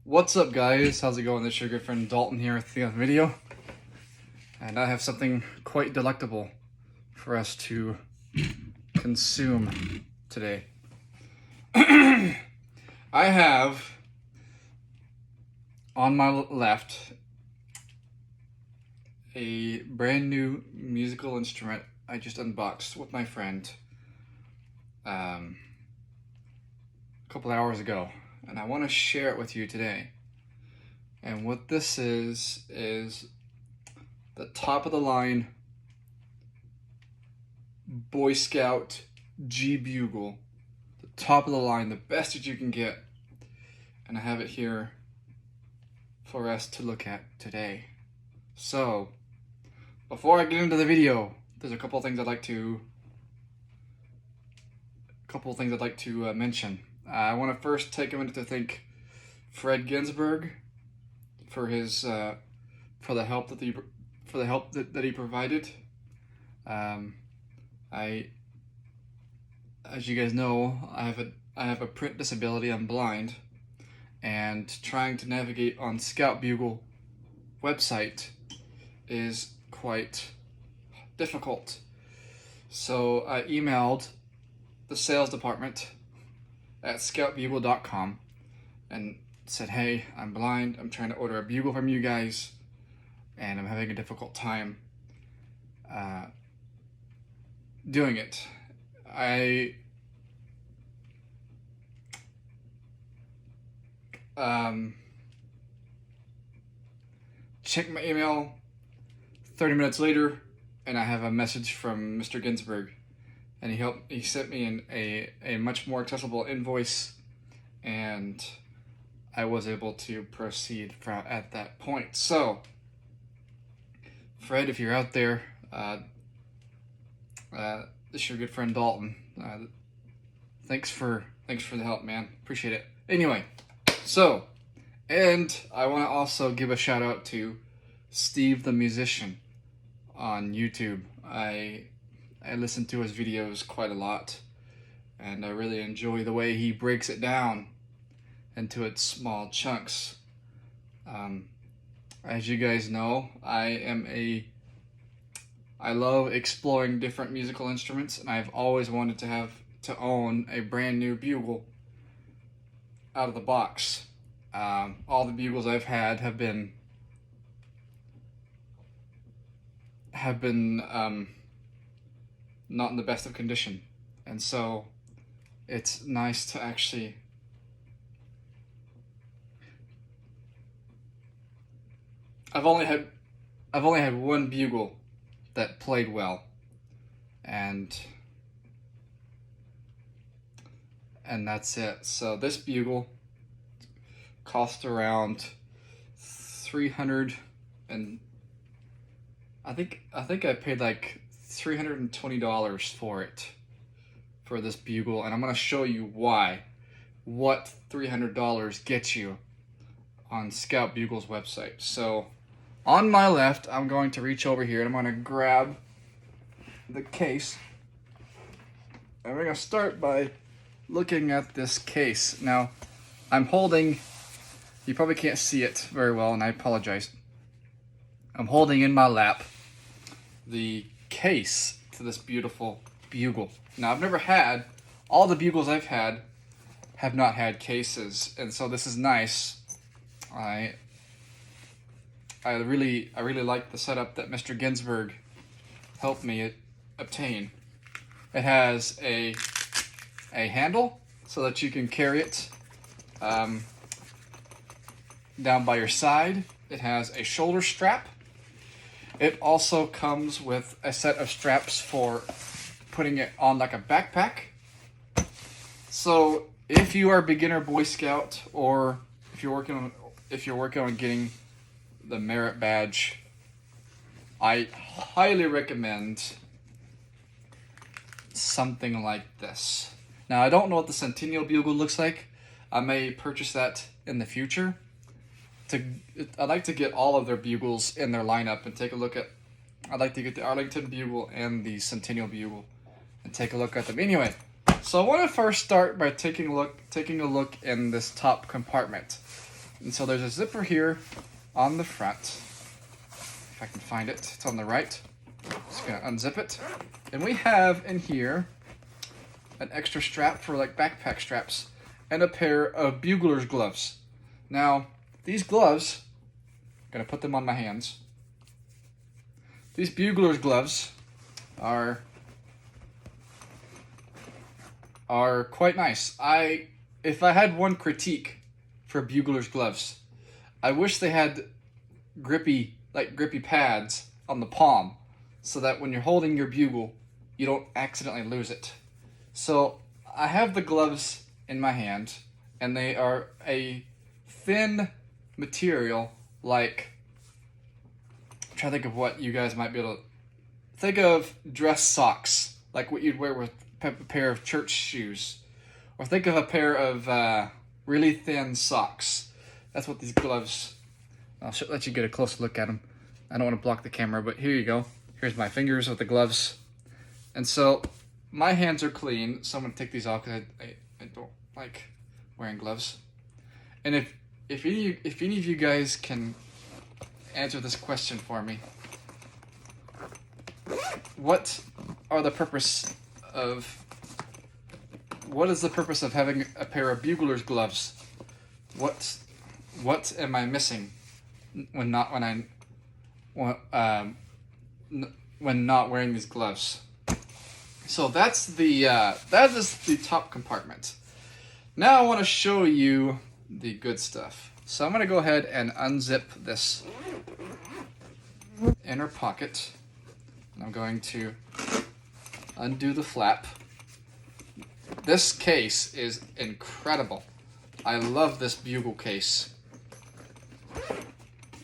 What's up, guys? How's it going? This is your good friend Dalton here with the video, and I have something quite delectable for us to consume today. I have on my left a brand new musical instrument I just unboxed with my friend a couple hours ago, and I want to share it with you today. And what this is the top of the line Boy Scout G bugle. The top of the line, the best that you can get. And I have it here for us to look at today. So, before I get into the video, there's a couple things I'd like to mention. I want to first take a minute to thank Fred Ginsburg for his for the help that he provided. As you guys know, I have a print disability. I'm blind, and trying to navigate on Scout Bugle website is quite difficult. So I emailed the sales department at scoutbugle.com and said, hey, I'm blind, I'm trying to order a bugle from you guys, and I'm having a difficult time doing it. I checked my email 30 minutes later, and I have a message from Mr. Ginsburg, and he sent me a much more accessible invoice, and I was able to proceed at that point. So, Fred, if you're out there, this is your good friend Dalton. Thanks for the help, man. Appreciate it. Anyway, so, and I want to also give a shout out to Steve the musician on YouTube. I listen to his videos quite a lot, and I really enjoy the way he breaks it down into its small chunks. As you guys know, I love exploring different musical instruments, and I've always wanted to own a brand new bugle out of the box. All the bugles I've had have been not in the best of condition, and so it's nice to actually I've only had one bugle that played well, and that's it. So this bugle cost around $300, and I think I paid like $320 for it, for this bugle, and I'm gonna show you what $300 gets you on Scout Bugle's website. So on my left, I'm going to reach over here and I'm going to grab the case. And we're going to start by looking at this case. Now, I'm holding, you probably can't see it very well, and I apologize. I'm holding in my lap the case to this beautiful bugle. Now, I've never had, all the bugles I've had have not had cases, and so this is nice. I really like the setup that Mr. Ginsburg helped me obtain. It has a handle so that you can carry it down by your side. It has a shoulder strap. It also comes with a set of straps for putting it on like a backpack. So if you are a beginner Boy Scout, or if you're working on getting the merit badge, I highly recommend something like this. Now, I don't know what the Centennial Bugle looks like. I may purchase that in the future. I'd like to get all of their bugles in their lineup and take a look at. I'd like to get the Arlington Bugle and the Centennial Bugle and take a look at them. Anyway, so I want to first start by taking a look in this top compartment. And so there's a zipper here on the front. If I can find it, it's on the right. Just gonna unzip it. And we have in here an extra strap for like backpack straps and a pair of bugler's gloves. Now, these gloves, I'm gonna put them on my hands. These bugler's gloves are quite nice. If I had one critique for bugler's gloves, I wish they had grippy pads on the palm so that when you're holding your bugle, you don't accidentally lose it. So I have the gloves in my hand, and they are a thin material like, I'm trying to think of what you guys might be able to think of. Dress socks, like what you'd wear with a pair of church shoes, or think of a pair of really thin socks. That's what these gloves. I'll let you get a close look at them. I don't want to block the camera, but here you go. Here's my fingers with the gloves. And so my hands are clean, so I'm going to take these off because I don't like wearing gloves. And if any of you guys can answer this question for me, what is the purpose of having a pair of bugler's gloves? What am I missing when not wearing these gloves? So that is the top compartment. Now I want to show you the good stuff. So I'm going to go ahead and unzip this inner pocket. And I'm going to undo the flap. This case is incredible. I love this bugle case.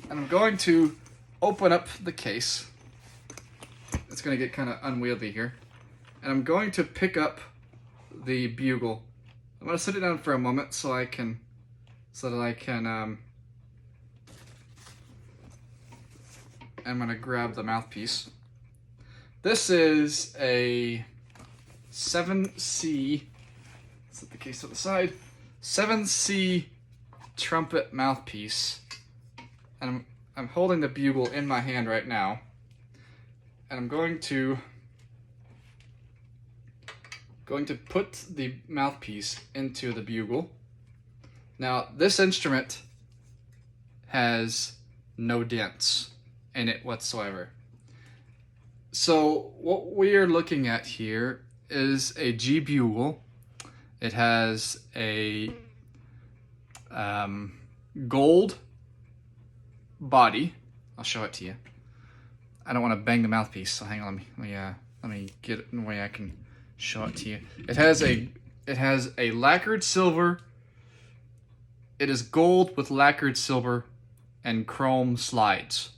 And I'm going to open up the case. It's going to get kind of unwieldy here. And I'm going to pick up the bugle. I'm going to sit it down for a moment so that I can I'm going to grab the mouthpiece. This is a 7C, set the case to the side, 7C trumpet mouthpiece. And I'm holding the bugle in my hand right now. And I'm going to put the mouthpiece into the bugle. Now, this instrument has no dents in it whatsoever. So what we are looking at here is a G bugle. It has a gold body. I'll show it to you. I don't want to bang the mouthpiece, so hang on. Let me get it in a way I can show it to you. It has a lacquered silver. It is gold with lacquered silver and chrome slides.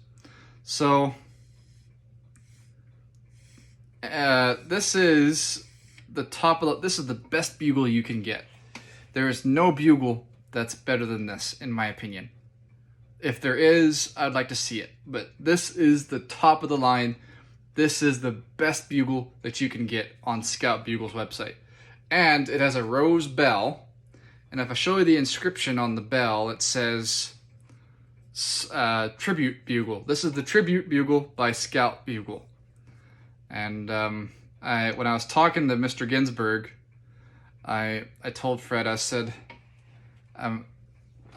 So this is the top of this is the best bugle you can get. There is no bugle that's better than this, in my opinion. If there is, I'd like to see it. But this is the top of the line. This is the best bugle that you can get on Scout Bugle's website. And it has a rose bell. And if I show you the inscription on the bell, it says Tribute Bugle. This is the Tribute Bugle by Scout Bugle. And when I was talking to Mr. Ginsburg, I told Fred, I said, I'm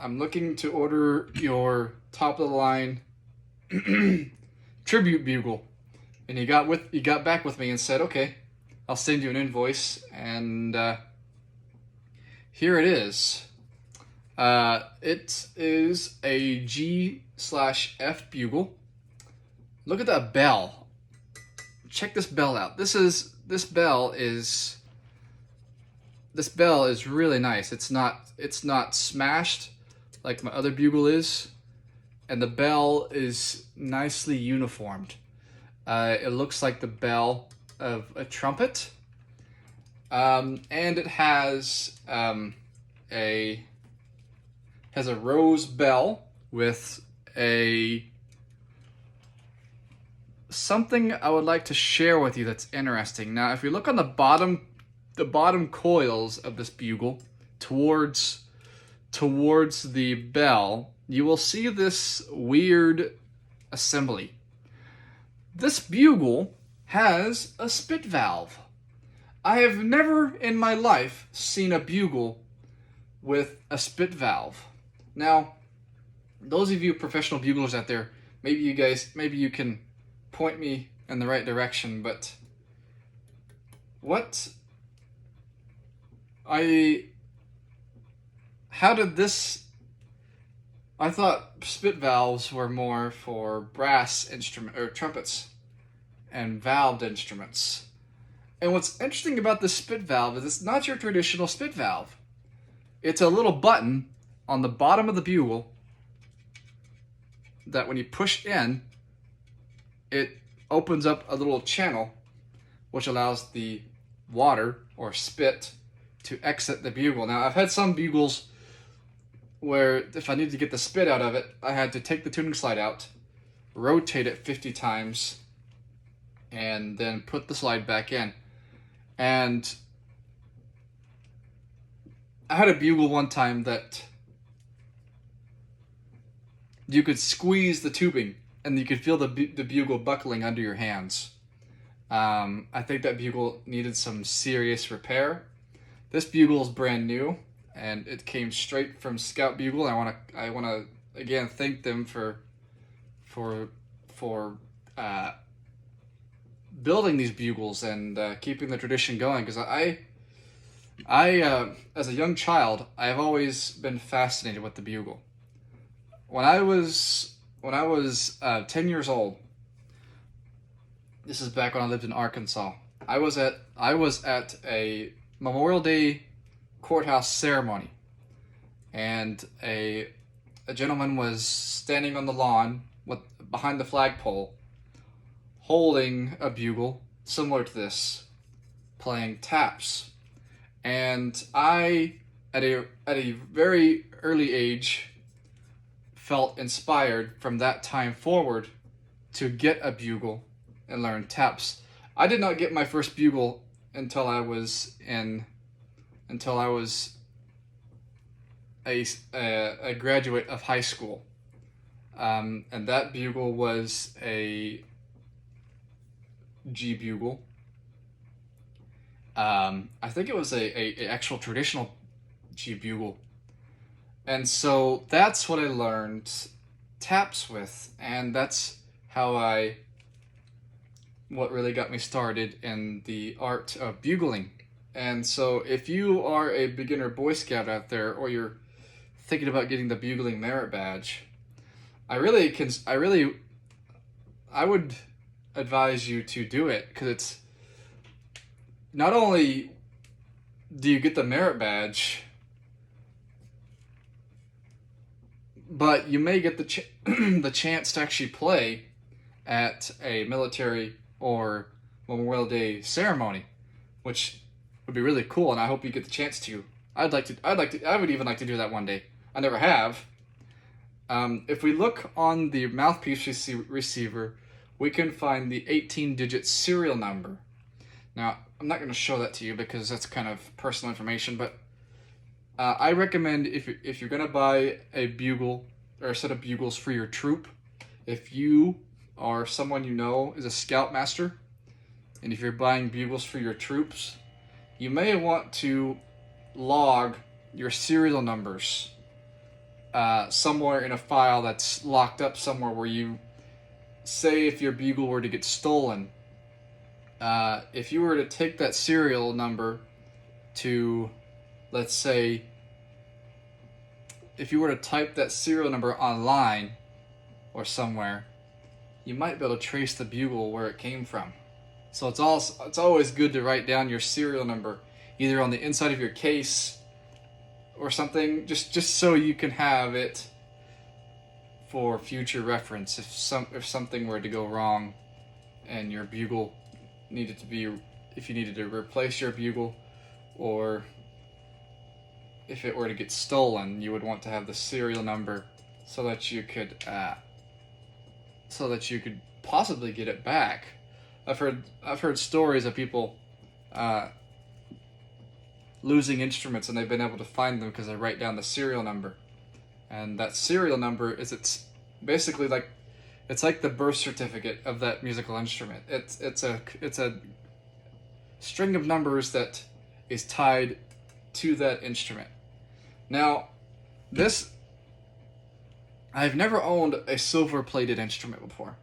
looking to order your top of the line Tribute Bugle. And he got back with me and said, okay, I'll send you an invoice. And here it is. It is a G/F bugle. Look at that bell. Check this bell out. This bell is really nice. It's not smashed like my other bugle is, and the bell is nicely uniformed. It looks like the bell of a trumpet, and it has a rose bell with something I would like to share with you that's interesting. Now, if you look on the bottom coils of this bugle towards towards the bell, you will see this weird assembly. This bugle has a spit valve. I have never in my life seen a bugle with a spit valve. Now, those of you professional buglers out there, maybe you can point me in the right direction, but how did this, I thought spit valves were more for brass instrument or trumpets and valved instruments. And what's interesting about this spit valve is it's not your traditional spit valve. It's a little button on the bottom of the bugle that when you push in, it opens up a little channel which allows the water or spit to exit the bugle. Now, I've had some bugles where if I needed to get the spit out of it, I had to take the tuning slide out, rotate it 50 times, and then put the slide back in. And I had a bugle one time that you could squeeze the tubing and you could feel the bugle buckling under your hands. I think that bugle needed some serious repair. This bugle is brand new, and it came straight from Scout Bugle. I want to again thank them for building these bugles and keeping the tradition going. Because I as a young child, I've always been fascinated with the bugle. When I was 10 years old, this is back when I lived in Arkansas. I was at a Memorial Day courthouse ceremony, and a gentleman was standing on the lawn behind the flagpole, holding a bugle similar to this, playing taps. And I, at a very early age, felt inspired from that time forward to get a bugle and learn taps. I did not get my first bugle until I was a graduate of high school, and that bugle was a G bugle. I think it was a actual traditional G bugle, and so that's what I learned taps with, and that's what really got me started in the art of bugling. And so if you are a beginner Boy Scout out there, or you're thinking about getting the bugling merit badge, I would advise you to do it, because it's not only do you get the merit badge, but you may get the chance to actually play at a military or Memorial Day ceremony, which would be really cool, and I hope you get the chance to. I would even like to do that one day. I never have. If we look on the mouthpiece receiver, we can find the 18-digit serial number. Now, I'm not going to show that to you because that's kind of personal information, but I recommend if you're going to buy a bugle or a set of bugles for your troop, if you or someone you know is a scoutmaster, and if you're buying bugles for your troops, you may want to log your serial numbers somewhere in a file that's locked up somewhere, where you say if your bugle were to get stolen, if you were to take that serial number to, let's say, if you were to type that serial number online or somewhere, you might be able to trace the bugle where it came from. So it's always good to write down your serial number, either on the inside of your case or something, just so you can have it for future reference if something were to go wrong and your bugle if you needed to replace your bugle, or if it were to get stolen, you would want to have the serial number so that you could possibly get it back. I've heard stories of people losing instruments, and they've been able to find them because I write down the serial number. And that serial number is, it's basically like, it's like the birth certificate of that musical instrument. It's a string of numbers that is tied to that instrument. Now, I've never owned a silver-plated instrument before,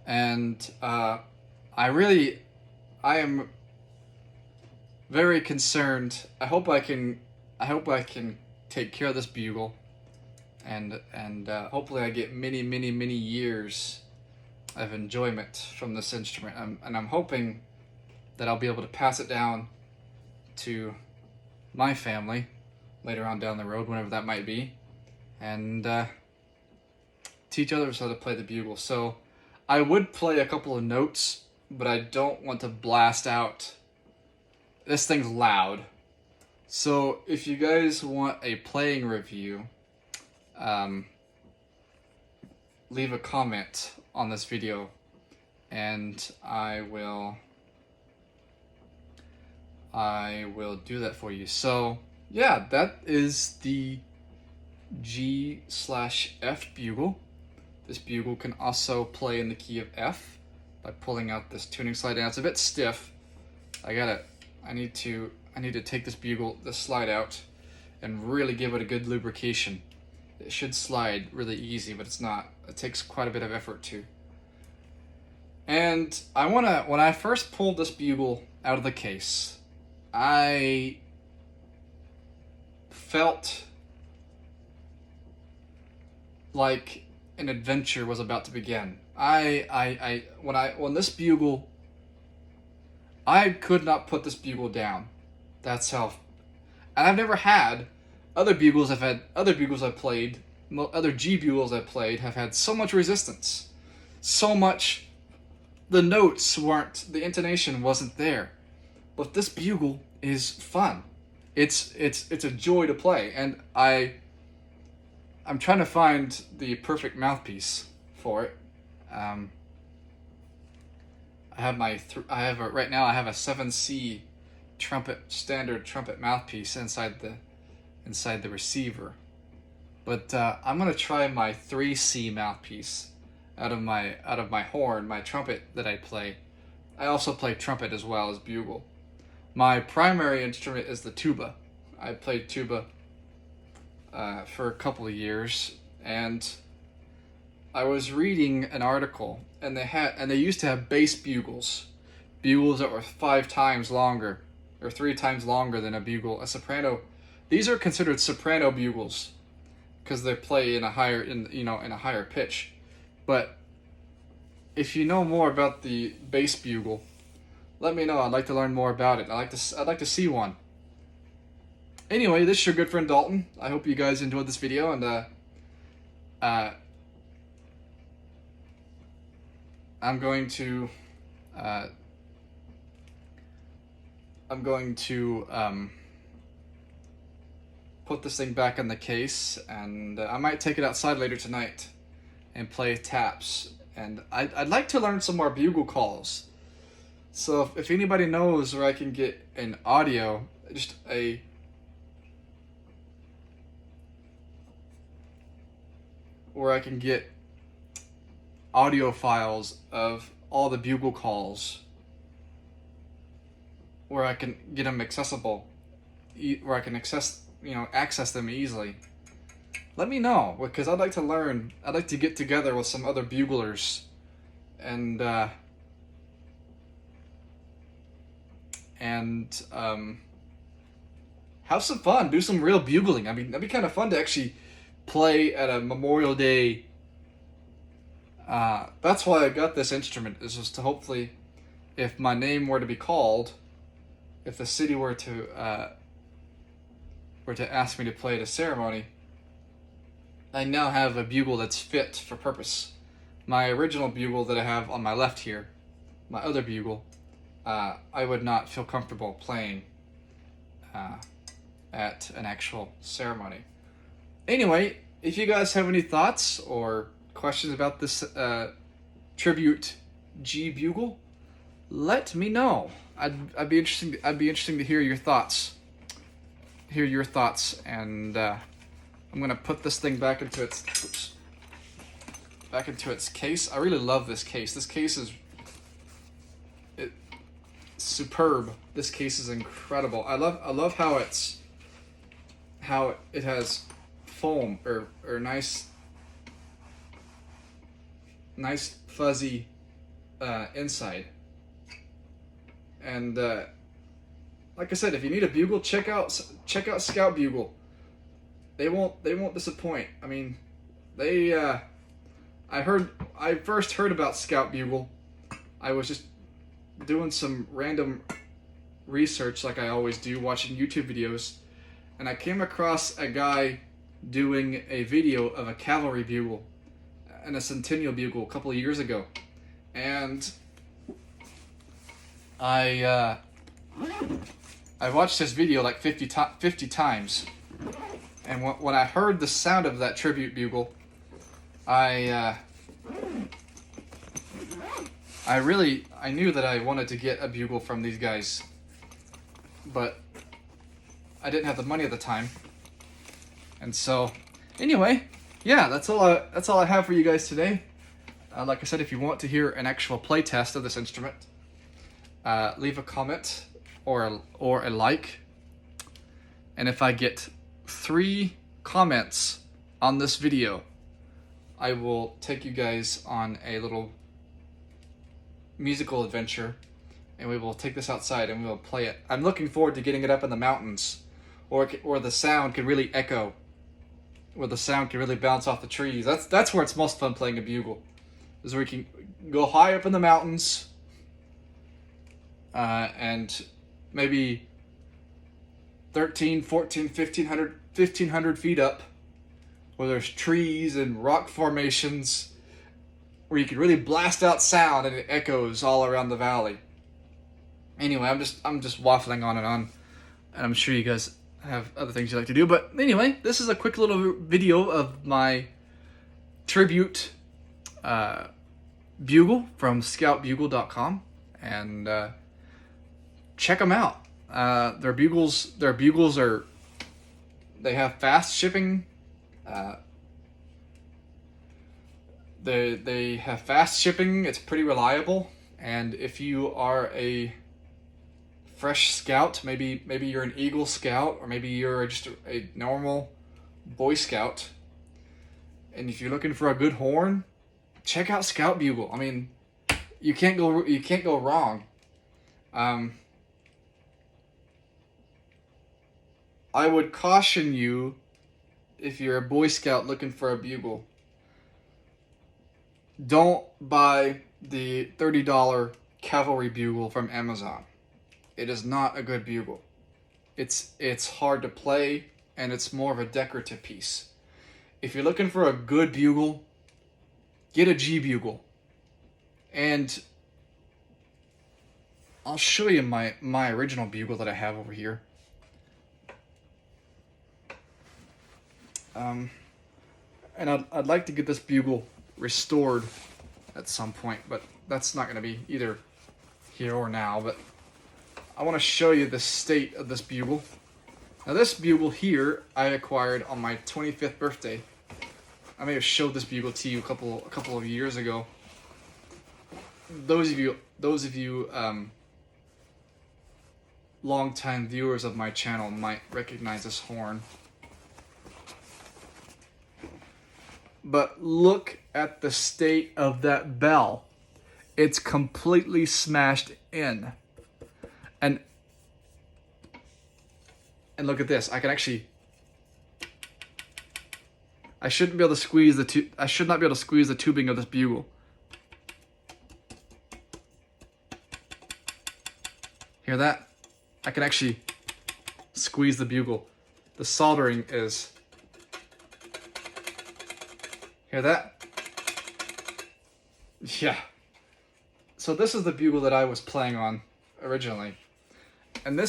and I am very concerned. I hope I can take care of this bugle, and hopefully I get many years of enjoyment from this instrument. And I'm hoping that I'll be able to pass it down to my family later on down the road, whenever that might be, and teach others how to play the bugle. So I would play a couple of notes, but I don't want to blast out. This thing's loud. So if you guys want a playing review, leave a comment on this video, and I will do that for you. So yeah, that is the G/F bugle. This bugle can also play in the key of F by pulling out this tuning slide. Now it's a bit stiff. I need to take this slide out and really give it a good lubrication. It should slide really easy, but it's not. It takes quite a bit of effort to. And when I first pulled this bugle out of the case, I felt like an adventure was about to begin. When this bugle, I could not put this bugle down. That's how. And I've never had other bugles. Other G bugles I've played have had so much resistance, so much. The notes weren't. The intonation wasn't there. But this bugle is fun. It's a joy to play, and I'm trying to find the perfect mouthpiece for it. Right now I have a 7C standard trumpet mouthpiece inside the receiver, but I'm gonna try my 3C mouthpiece out of my horn, my trumpet that I play. I also play trumpet as well as bugle. My primary instrument is the tuba. I played tuba for a couple of years, and I was reading an article, and they used to have bass bugles that were 5 times longer or 3 times longer than a soprano. These are considered soprano bugles because they play in a higher pitch. But if you know more about the bass bugle, let me know. I'd like to learn more about it. I'd like to see one. Anyway, this is your good friend Dalton. I hope you guys enjoyed this video, and I'm going to put this thing back in the case, and I might take it outside later tonight and play taps. And I'd like to learn some more bugle calls. So if anybody knows where I can get an audio, where I can get audio files of all the bugle calls, where I can get them accessible, where I can access them easily, let me know, because I'd like to learn. I'd like to get together with some other buglers and have some fun, do some real bugling. I mean, that'd be kind of fun to actually play at a Memorial Day. That's why I got this instrument, is just to hopefully, if my name were to be called, if the city were to ask me to play at a ceremony, I now have a bugle that's fit for purpose. My original bugle that I have on my left here, my other bugle, I would not feel comfortable playing at an actual ceremony. Anyway, if you guys have any thoughts or questions about this tribute G bugle, let me know. I'd be interesting to hear your thoughts. hear your thoughts, and I'm gonna put this thing back into its case. I really love this case. This case is superb. This case is incredible. I love how it has foam or nice fuzzy inside. And like I said, if you need a bugle, check out Scout Bugle. They won't disappoint. I mean, I first heard about Scout Bugle. I was just doing some random research like I always do, watching YouTube videos, and I came across a guy doing a video of a cavalry bugle and a centennial bugle a couple of years ago, and I watched this video like 50 times, and when I heard the sound of that tribute bugle, I knew that I wanted to get a bugle from these guys, but I didn't have the money at the time. And so, anyway, yeah, that's all I have for you guys today. Like I said, if you want to hear an actual play test of this instrument, leave a comment or a like. And if I get 3 comments on this video, I will take you guys on a little musical adventure, and we will take this outside and we will play it. I'm looking forward to getting it up in the mountains, or the sound can really echo, where the sound can really bounce off the trees. That's where it's most fun playing a bugle, is where you can go high up in the mountains, and maybe 13, 14, 1500 feet up, where there's trees and rock formations, where you can really blast out sound and it echoes all around the valley. Anyway, I'm just waffling on, and I'm sure you guys have other things you like to do. But anyway, this is a quick little video of my tribute bugle from scoutbugle.com, and check them out. Their bugles they have fast shipping. They have fast shipping. It's pretty reliable, and if you are a fresh scout, maybe you're an Eagle Scout, or maybe you're just a normal Boy Scout, and if you're looking for a good horn, check out Scout Bugle. I mean, you can't go wrong. I would caution you, if you're a Boy Scout looking for a bugle, don't buy the $30 cavalry bugle from Amazon. It is not a good bugle. It's hard to play, and it's more of a decorative piece. If you're looking for a good bugle, get a G bugle. And I'll show you my original bugle that I have over here. And I'd like to get this bugle restored at some point, but that's not going to be either here or now. But I want to show you the state of this bugle. Now, this bugle here I acquired on my 25th birthday. I may have showed this bugle to you a couple of years ago. Those of you longtime viewers of my channel might recognize this horn. But look at the state of that bell. It's completely smashed in. And look at this. I shouldn't be able to squeeze I should not be able to squeeze the tubing of this bugle. Hear that? I can actually squeeze the bugle. The soldering is... Hear that? Yeah. So this is the bugle that I was playing on originally. And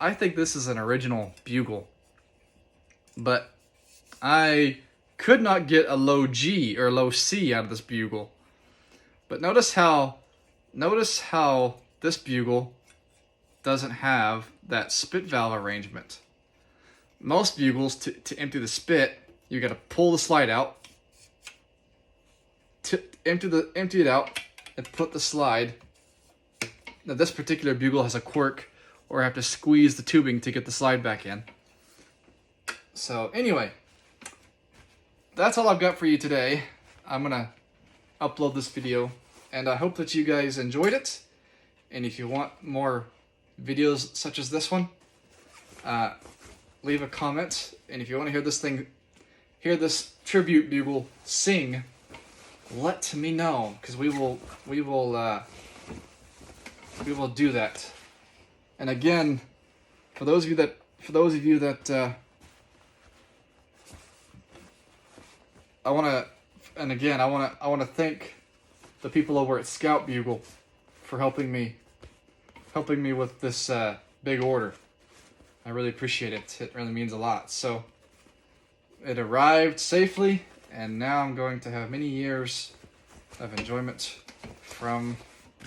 I think this is an original bugle. But I could not get a low G or low C out of this bugle. But notice how this bugle doesn't have that spit valve arrangement. most bugles, to empty the spit, you got to pull the slide out, to empty it out, and put the slide. Now this particular bugle has a quirk, or I have to squeeze the tubing to get the slide back in. So anyway, that's all I've got for you today. I'm gonna upload this video, and I hope that you guys enjoyed it. And if you want more videos such as this one, leave a comment. And if you want to hear this tribute bugle sing, let me know, because we will do that. And again, for those of you that I want to thank the people over at Scout Bugle for helping me with this big order. I really appreciate it. It really means a lot. So it arrived safely, and now I'm going to have many years of enjoyment from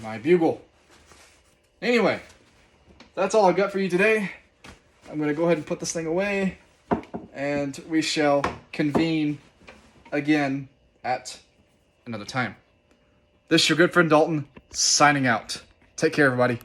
my bugle. Anyway, that's all I've got for you today. I'm going to go ahead and put this thing away, and we shall convene again at another time. This is your good friend Dalton, signing out. Take care, everybody.